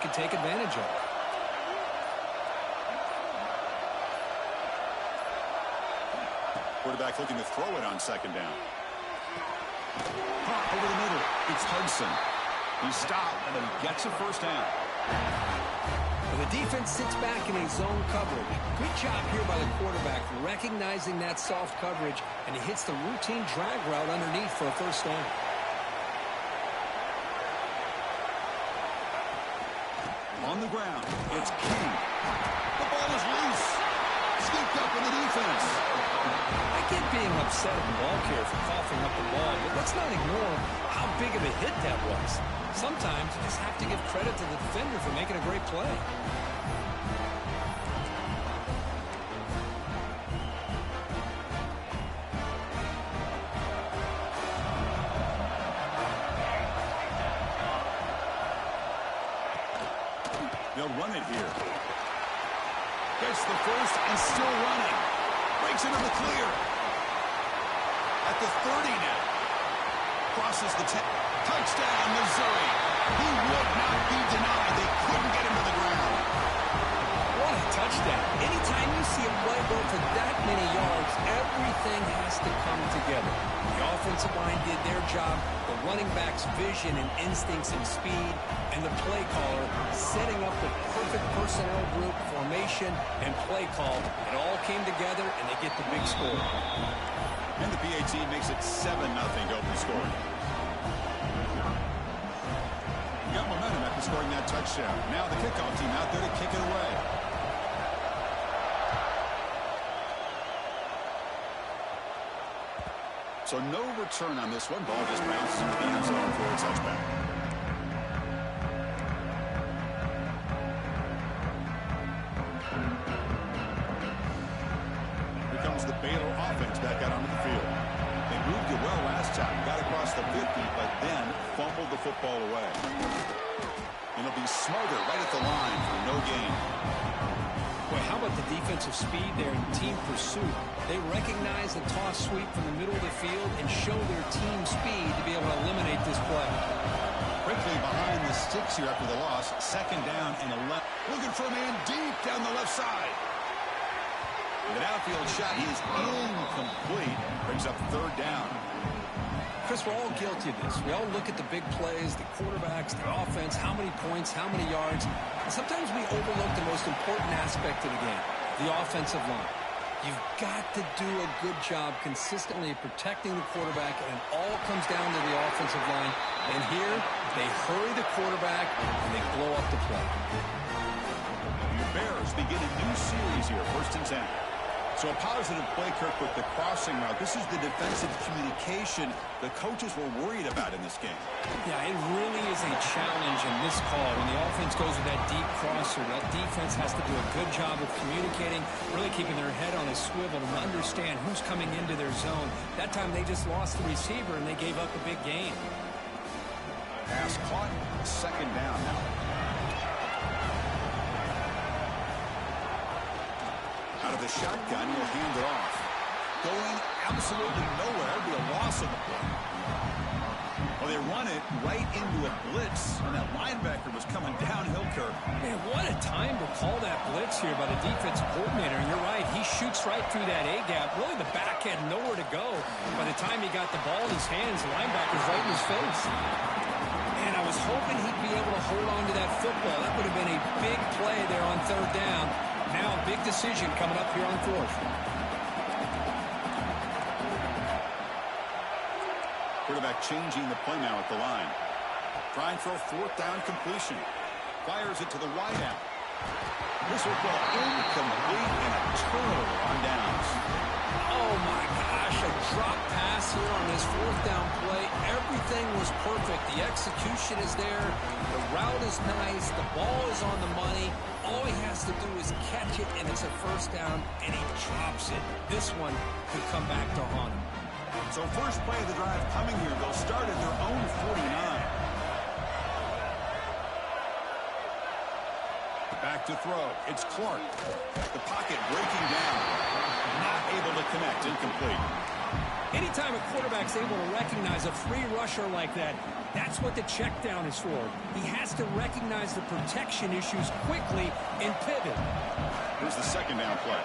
Can take advantage of it. Quarterback looking to throw it on second down. Pop over the middle. It's Hudson. He stopped and then gets a first down. Well, the defense sits back in a zone coverage. Good job here by the quarterback recognizing that soft coverage, and he hits the routine drag route underneath for a first down. On the ground, it's King. The ball is loose. Scooped up in the defense. I get being upset at the ball carrier for coughing up the ball, but let's not ignore how big of a hit that was. Sometimes you just have to give credit to the defender for making a great play. They'll run it here. Gets the first and still running. Breaks into the clear. At the 30 now. Crosses the 10. Touchdown, Missouri. He would not be denied. They couldn't get him to the ground. What a touchdown. Anytime you see a play go for that many yards, everything has to come together. The offensive line did their job, the running back's vision and instincts and speed, and the play caller setting up the perfect personnel group, formation, and play call. It all came together, and they get the big score. And the PAT makes it 7-0 open scoring. Got momentum after scoring that touchdown. Now the kickoff team out there to kick it away. So no return on this one. Ball just bounces into the end zone for a touchback. Here comes the Baylor offense back out onto the field. They moved it well last time. Got across the 50, but then fumbled the football away. It'll be Smoger right at the line for no gain. Boy, how about the defensive speed there in team pursuit? They recognize the toss sweep from the middle of the field and show their team speed to be able to eliminate this play. Quickly behind the sticks here after the loss. Second down and 11. Looking for a man deep down the left side. The downfield shot is incomplete. Brings up third down. Chris, we're all guilty of this. We all look at the big plays, the quarterbacks, the offense, how many points, how many yards. And sometimes we overlook the most important aspect of the game, the offensive line. You've got to do a good job consistently protecting the quarterback, and it all comes down to the offensive line. And here, they hurry the quarterback, and they blow up the play. The Bears begin a new series here, 1st and 10. So a positive play, Kirk, with the crossing route. This is the defensive communication the coaches were worried about in this game. Yeah, it really is a challenge in this call. When the offense goes with that deep crosser, that defense has to do a good job of communicating, really keeping their head on a swivel and understand who's coming into their zone. That time they just lost the receiver and they gave up a big gain. Pass caught, second down now. Out of the shotgun, will hand it off. Going absolutely nowhere. It'll be a loss of the play. Well, they run it right into a blitz, and that linebacker was coming downhill, Kirk. Man, what a time to call that blitz here by the defensive coordinator. And you're right, he shoots right through that A-gap. Really, the back had nowhere to go. By the time he got the ball in his hands, the linebacker's right in his face. And I was hoping he'd be able to hold on to that football. That would have been a big play there on third down. Now a big decision coming up here on fourth. Quarterback changing the play now at the line. Trying for a fourth down completion. Fires it to the wide out. This will go incomplete and a turnover on downs. Oh my gosh, a drop pass here on this fourth down play. Everything was perfect. The execution is there. The route is nice. The ball is on the money. All he has to do is catch it, and it's a first down, and he drops it. This one could come back to haunt him. So first play of the drive coming here. They'll start at their own 49. Back to throw. It's Clark. The pocket breaking down. Not able to connect. Incomplete. Anytime a quarterback's able to recognize a free rusher like that, that's what the check down is for. He has to recognize the protection issues quickly and pivot. Here's the second down play.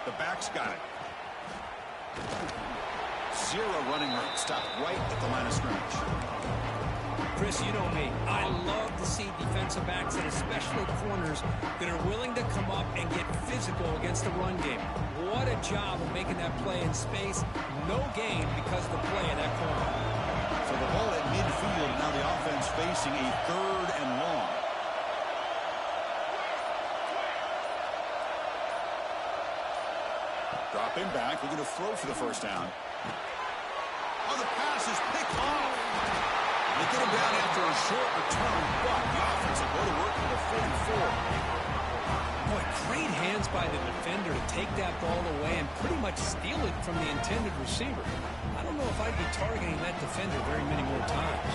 The back's got it. Zero running room. Stopped right at the line of scrimmage. Chris, you know me. I love to see defensive backs and especially corners that are willing to come up and get physical against the run game. What a job of making that play in space. No gain because of the play in that corner. So the ball at midfield. Now the offense facing a 3rd and long. Dropping back. We're going to throw for the first down. Oh, the pass is picked off. They get him down after a short return, but the offense will go to work for the 44. Boy, great hands by the defender to take that ball away and pretty much steal it from the intended receiver. I don't know if I'd be targeting that defender very many more times.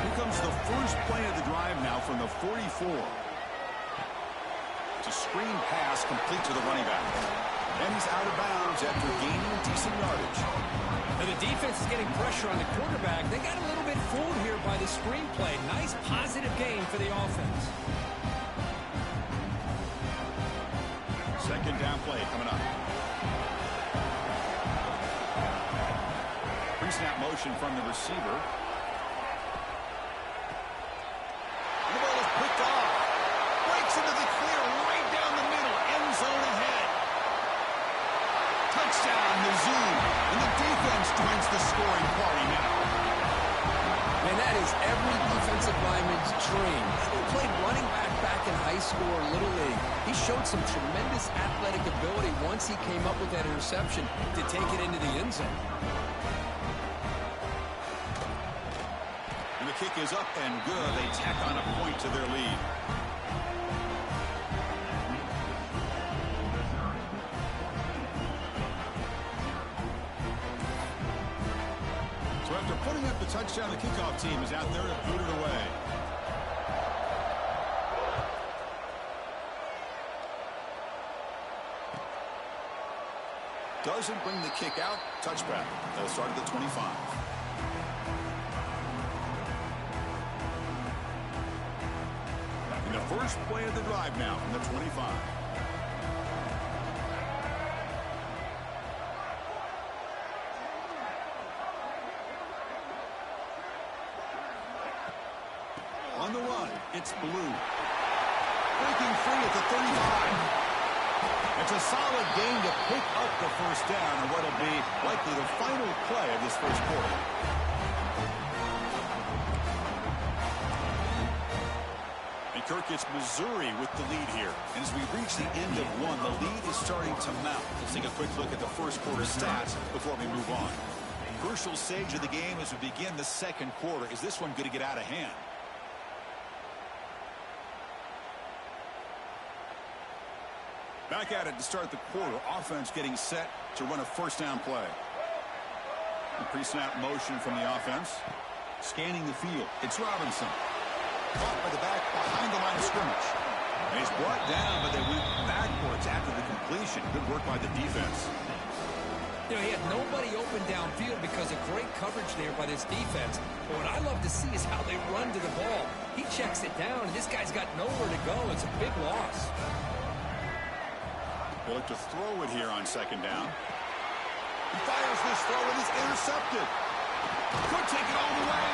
Here comes the first play of the drive now from the 44. It's a screen pass complete to the running back. And he's out of bounds after gaining decent yardage. And the defense is getting pressure on the quarterback. They got a little bit fooled here by the screen play. Nice positive gain for the offense. Second down play coming up. Pre-snap motion from the receiver. And the ball is picked off. Breaks into the clear right down the middle. End zone ahead. Touchdown, Mizzou. And the defense joins the scoring party now. Man, that is every defensive lineman's dream. He played running back in high school or Little League. He showed some tremendous athletic ability once he came up with that interception to take it into the end zone. And the kick is up and good. They tack on a point to their lead. So after putting up the touchdown, the kickoff team is out there to boot it away. Doesn't bring the kick out. Touchback. They'll start at the 25. In the first play of the drive now from the 25. On the run, it's Blue. Breaking free at the 35. It's a solid gain to pick up the first down and what will be likely the final play of this first quarter. And Kirk, it's Missouri with the lead here. And as we reach the end of one, the lead is starting to mount. Let's take a quick look at the first quarter stats before we move on. Crucial stage of the game as we begin the second quarter. Is this one going to get out of hand? Back at it to start the quarter. Offense getting set to run a first down play. The pre-snap motion from the offense. Scanning the field. It's Robinson. Caught by the back behind the line of scrimmage. And he's brought down, but they went backwards after the completion. Good work by the defense. You know, he had nobody open downfield because of great coverage there by this defense. But what I love to see is how they run to the ball. He checks it down, and this guy's got nowhere to go. It's a big loss. They look to throw it here on second down. He fires this throw and is intercepted. Could take it all the way.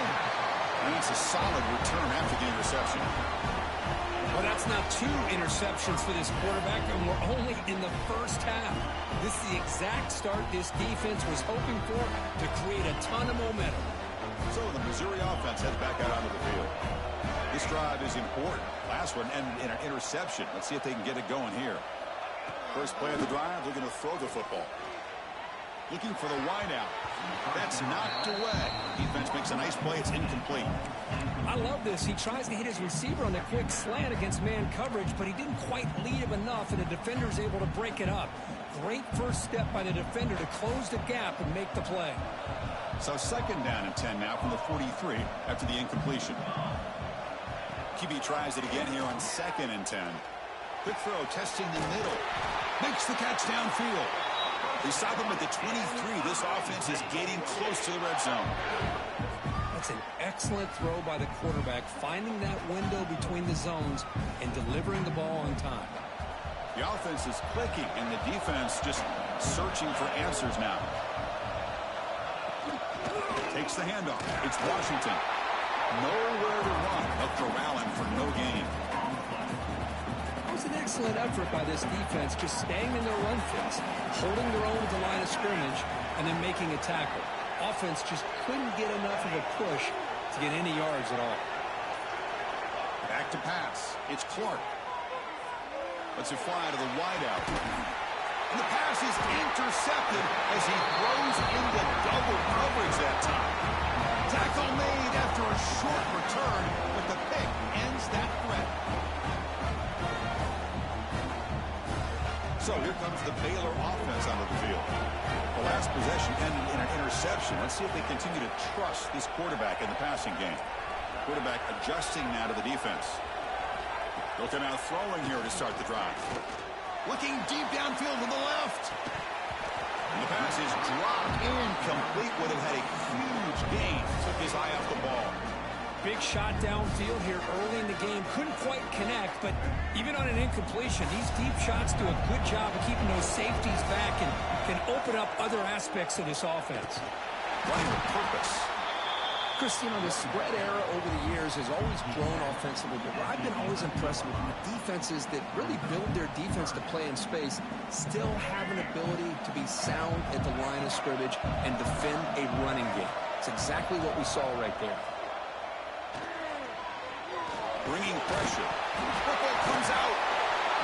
And that's a solid return after the interception. Well, that's now 2 interceptions for this quarterback, and we're only in the first half. This is the exact start this defense was hoping for to create a ton of momentum. So the Missouri offense heads back out onto the field. This drive is important. Last one ended in an interception. Let's see if they can get it going here. First play of the drive, they're going to throw the football. Looking for the wideout. That's knocked away. Defense makes a nice play. It's incomplete. I love this. He tries to hit his receiver on a quick slant against man coverage, but he didn't quite lead him enough, and the defender's able to break it up. Great first step by the defender to close the gap and make the play. So second down and 10 now from the 43 after the incompletion. QB tries it again here on 2nd and 10. Quick throw, testing the middle. Makes the catch downfield. They stop him at the 23. This offense is getting close to the red zone. That's an excellent throw by the quarterback, finding that window between the zones and delivering the ball on time. The offense is clicking, and the defense just searching for answers now. Takes the handoff. It's Washington. Nowhere to run. They'll corral him for no gain. It was an excellent effort by this defense, just staying in their run fits, holding their own at the line of scrimmage, and then making a tackle. Offense just couldn't get enough of a push to get any yards at all. Back to pass. It's Clark. Lets it fly to the wideout. And the pass is intercepted as he throws into double coverage that time. Tackle made after a short return, but the pick ends that threat. So here comes the Baylor offense onto the field. The last possession ended in an interception. Let's see if they continue to trust this quarterback in the passing game. Quarterback adjusting now to the defense. Looking out throwing here to start the drive. Looking deep downfield to the left. And the pass is dropped incomplete. Would have had a huge gain. Took his eye off the ball. Big shot downfield here early in the game. Couldn't quite connect, but even on an incompletion, these deep shots do a good job of keeping those safeties back and can open up other aspects of this offense. Running with purpose. Chris, you know, the spread era over the years has always grown offensively, but I've been always impressed with defenses that really build their defense to play in space, still have an ability to be sound at the line of scrimmage and defend a running game. It's exactly what we saw right there. Bringing pressure. Football comes out.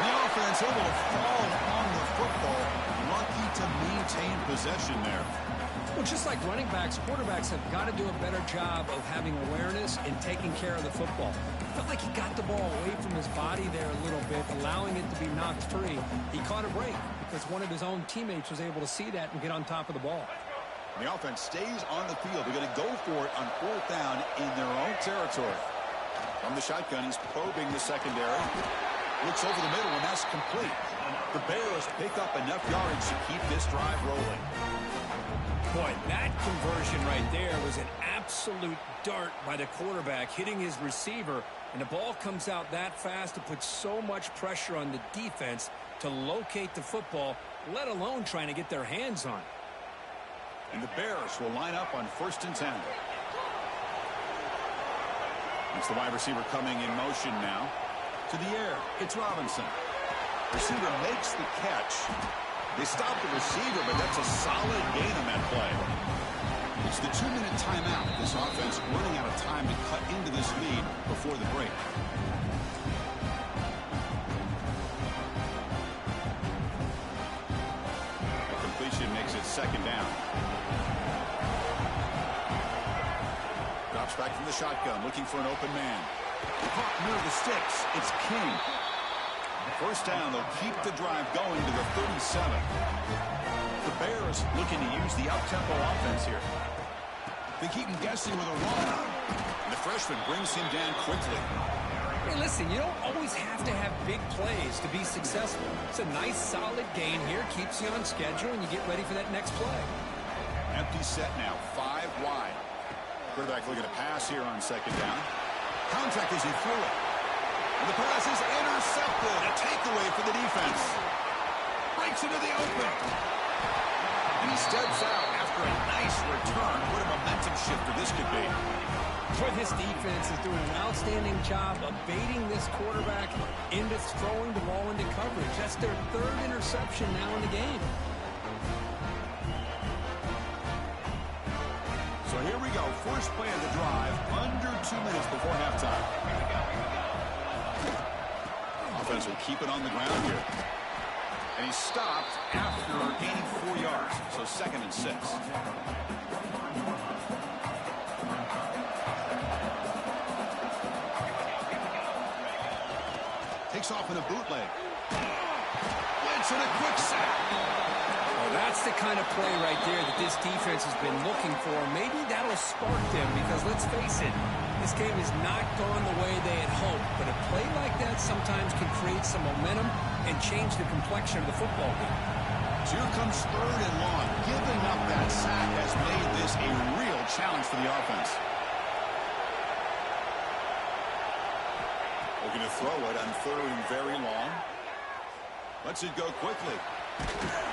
The offense able to fall on the football. Lucky to maintain possession there. Well, just like running backs, quarterbacks have got to do a better job of having awareness and taking care of the football. Felt like he got the ball away from his body there a little bit, allowing it to be knocked free. He caught a break because one of his own teammates was able to see that and get on top of the ball. The offense stays on the field. They're going to go for it on 4th down in their own territory. From the shotgun, he's probing the secondary. Looks over the middle, and that's complete. The Bears pick up enough yardage to keep this drive rolling. Boy, that conversion right there was an absolute dart by the quarterback, hitting his receiver, and the ball comes out that fast to put so much pressure on the defense to locate the football, let alone trying to get their hands on it. And the Bears will line up on 1st and 10. It's the wide receiver coming in motion now. To the air, it's Robinson. Receiver makes the catch. They stop the receiver, but that's a solid gain on that play. It's the 2-minute timeout. This offense running out of time to cut into this lead before the break. A completion makes it 2nd down. Drops back from the shotgun, looking for an open man. Caught near the sticks. It's King. 1st down, they'll keep the drive going to the 37. The Bears looking to use the up-tempo offense here. They keep him guessing with a run. And the freshman brings him down quickly. Hey, listen, you don't always have to have big plays to be successful. It's a nice, solid gain here. Keeps you on schedule, and you get ready for that next play. Empty set now, 5 wide. Quarterback looking to pass here on 2nd down. Contact as he threw it. And the pass is intercepted. A takeaway for the defense. Breaks into the open. And he steps out after a nice return. What a momentum shifter this could be. Boy, this defense is doing an outstanding job of baiting this quarterback into throwing the ball into coverage. That's their 3rd interception now in the game. So here we go. First play of the drive, under 2 minutes before halftime. Offense will keep it on the ground here. And he stopped after gaining 4 yards. So 2nd and 6. Takes off in a bootleg. Blitz and a quick sack. Oh, That's the kind of play right there that this defense has been looking for. Maybe that'll spark them because, let's face it, this game has not gone the way they had hoped. But a play like that sometimes can create some momentum and change the complexion of the football game. So here comes 3rd and long. Giving up that sack has made this a real challenge for the offense. We're going to throw it on 3rd and very long. Lets it go quickly.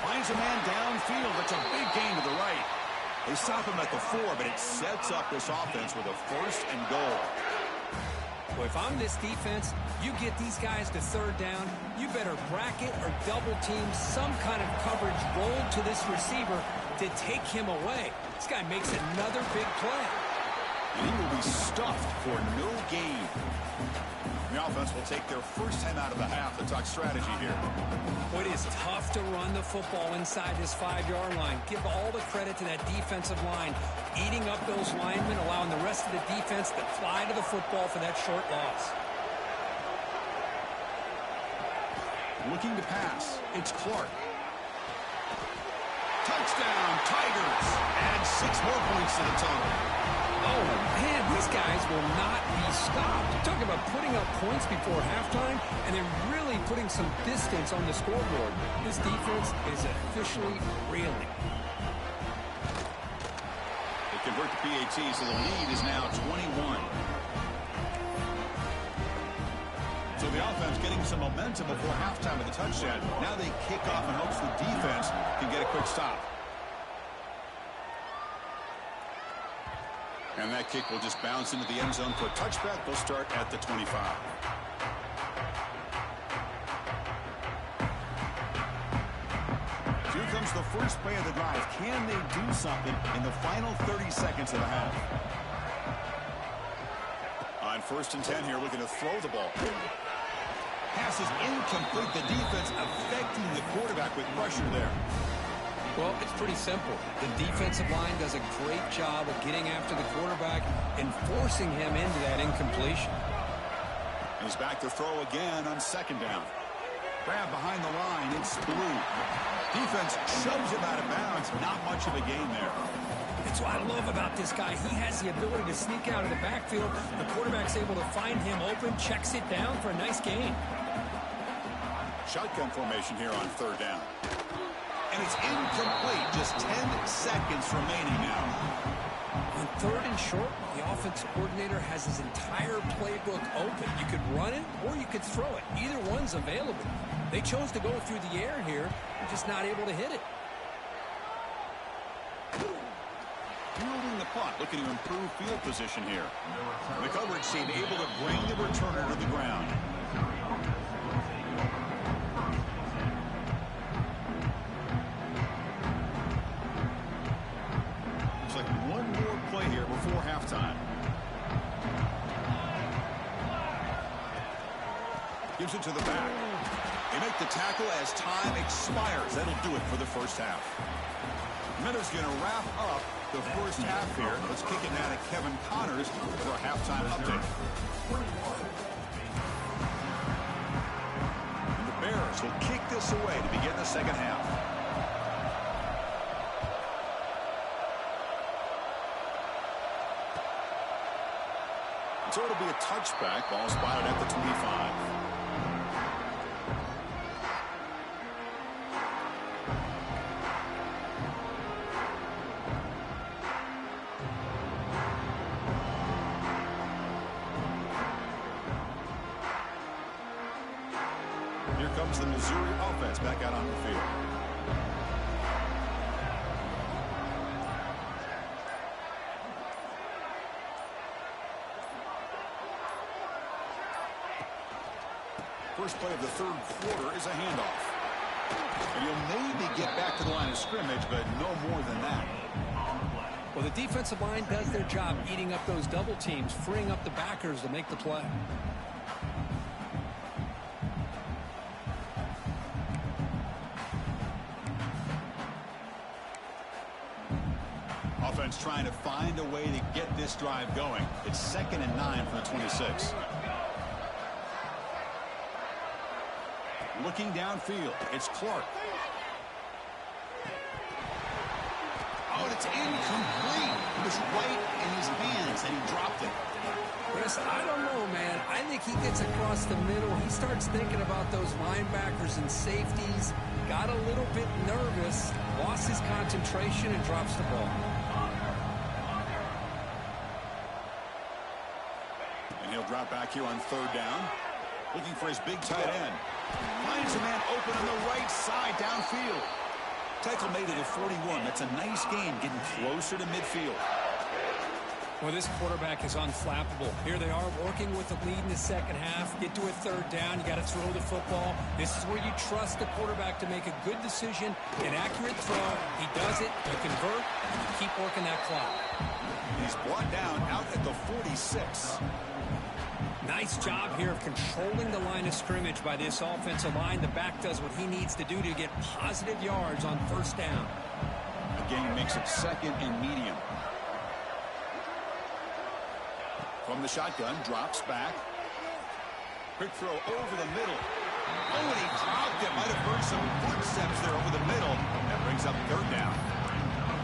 Finds a man downfield. It's a big gain to the right. They stop him at the 4, but it sets up this offense with a 1st and goal. Well, if I'm this defense, you get these guys to 3rd down, you better bracket or double team some kind of coverage rolled to this receiver to take him away. This guy makes another big play. And he will be stuffed for no gain. The offense will take their first time out of the half to talk strategy here. Well, it is tough to run the football inside this 5-yard line. Give all the credit to that defensive line, eating up those linemen, allowing the rest of the defense to fly to the football for that short loss. Looking to pass. It's Clark. Touchdown, Tigers. Add 6 more points to the total. Oh, man, these guys will not be stopped. You're talking about putting up points before halftime and then really putting some distance on the scoreboard. This defense is officially reeling. They convert the PAT, so the lead is now 21. So the offense getting some momentum before halftime with a touchdown. Now they kick off in hopes the defense can get a quick stop. And that kick will just bounce into the end zone for a touchback. They'll start at the 25. Here comes the first play of the drive. Can they do something in the final 30 seconds of the half? On 1st and 10 here, looking to throw the ball. Pass is incomplete. The defense affecting the quarterback with pressure there. Well, it's pretty simple. The defensive line does a great job of getting after the quarterback and forcing him into that incompletion. He's back to throw again on 2nd down. Grab behind the line. It's Blue. Defense shoves him out of bounds. Not much of a gain there. That's what I love about this guy. He has the ability to sneak out of the backfield. The quarterback's able to find him open, checks it down for a nice gain. Shotgun formation here on 3rd down. And it's incomplete. Just 10 seconds remaining now. On 3rd and short, the offensive coordinator has his entire playbook open. You could run it or you could throw it. Either one's available. They chose to go through the air here. They're just not able to hit it. Fielding the punt, looking to improve field position here. The coverage team able to bring the returner to the ground. Looks like one more play here before halftime. Gives it to the back. They make the tackle as time expires. That'll do it for the first half. Miller's going to wrap up the first half here. Let's kick it now to Kevin Connors for a halftime update. And the Bears will kick this away to begin the second half. So it'll be a touchback. Ball spotted at the 25. Here comes the Missouri offense back out on the field. First play of the 3rd quarter is a handoff. And you'll maybe get back to the line of scrimmage, but no more than that. Well, the defensive line does their job eating up those double teams, freeing up the backers to make the play. Offense trying to find a way to get this drive going. It's 2nd and 9 from the 26. Looking downfield, it's Clark. Oh, and it's incomplete. It was right in his hands, and he dropped it. Chris, I don't know, man. I think he gets across the middle. He starts thinking about those linebackers and safeties. Got a little bit nervous, lost his concentration, and drops the ball. And he'll drop back here on third down. Looking for his big tight end. Finds a man open on the right side downfield. Tackle made it at 41. That's a nice gain, getting closer to midfield. Well, this quarterback is unflappable. Here they are working with the lead in the second half. Get to a third down. You got to throw the football. This is where you trust the quarterback to make a good decision, an accurate throw. He does it. You convert, and you keep working that clock. He's brought down out at the 46. Nice job here of controlling the line of scrimmage by this offensive line. The back does what he needs to do to get positive yards on first down. A gain makes it second and medium. From the shotgun, drops back. Quick throw over the middle. Oh, and he dropped it. Might have heard some footsteps there over the middle. That brings up third down.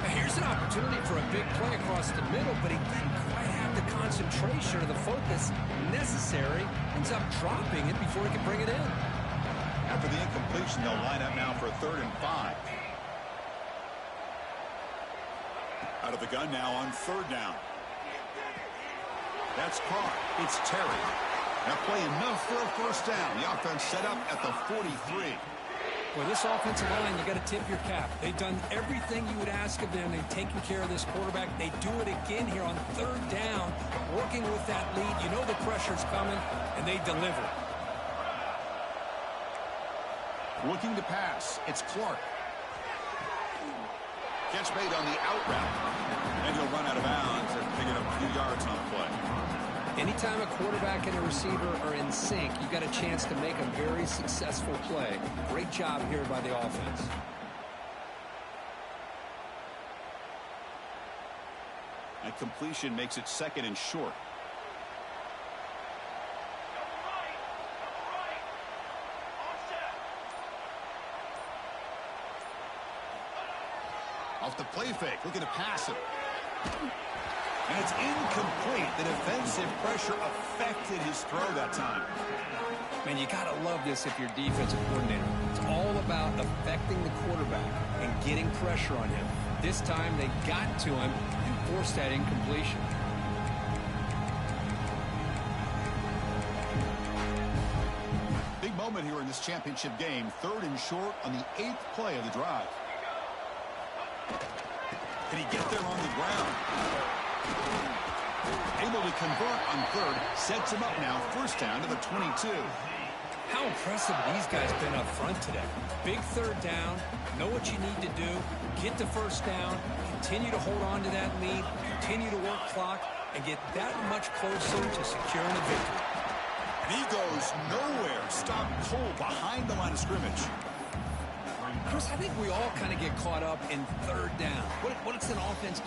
Now here's an opportunity for a big play across the middle, but he didn't quite have the concentration or the focus necessary. Ends up dropping it before he can bring it in. After the incompletion, they'll line up now for 3rd and 5. Out of the gun now on 3rd down. That's Carr. It's Terry. That play enough for a first down. The offense set up at the 43. Well, this offensive line, you got to tip your cap. They've done everything you would ask of them. They've taken care of this quarterback. They do it again here on 3rd down, working with that lead. You know the pressure's coming, and they deliver. Looking to pass. It's Clark. Catch made on the out route. And he'll run out of bounds and pick it up a few yards on the play. Anytime a quarterback and a receiver are in sync, you got a chance to make a very successful play. Great job here by the offense. That completion makes it 2nd and short. Off the play fake, looking to pass it. And it's incomplete. The defensive pressure affected his throw that time. Man, you got to love this if you're defensive coordinator. It's all about affecting the quarterback and getting pressure on him. This time they got to him and forced that incompletion. Big moment here in this championship game. 3rd and short on the 8th play of the drive. Can he get there on the ground? Able to convert on 3rd. Sets him up now. First down to the 22. How impressive these guys been up front today. Big 3rd down. Know what you need to do. Get the first down. Continue to hold on to that lead. Continue to work clock. And get that much closer to securing a victory. And he goes nowhere. Stopped cold behind the line of scrimmage. Chris, I think we all kind of get caught up in 3rd down. What it's an offense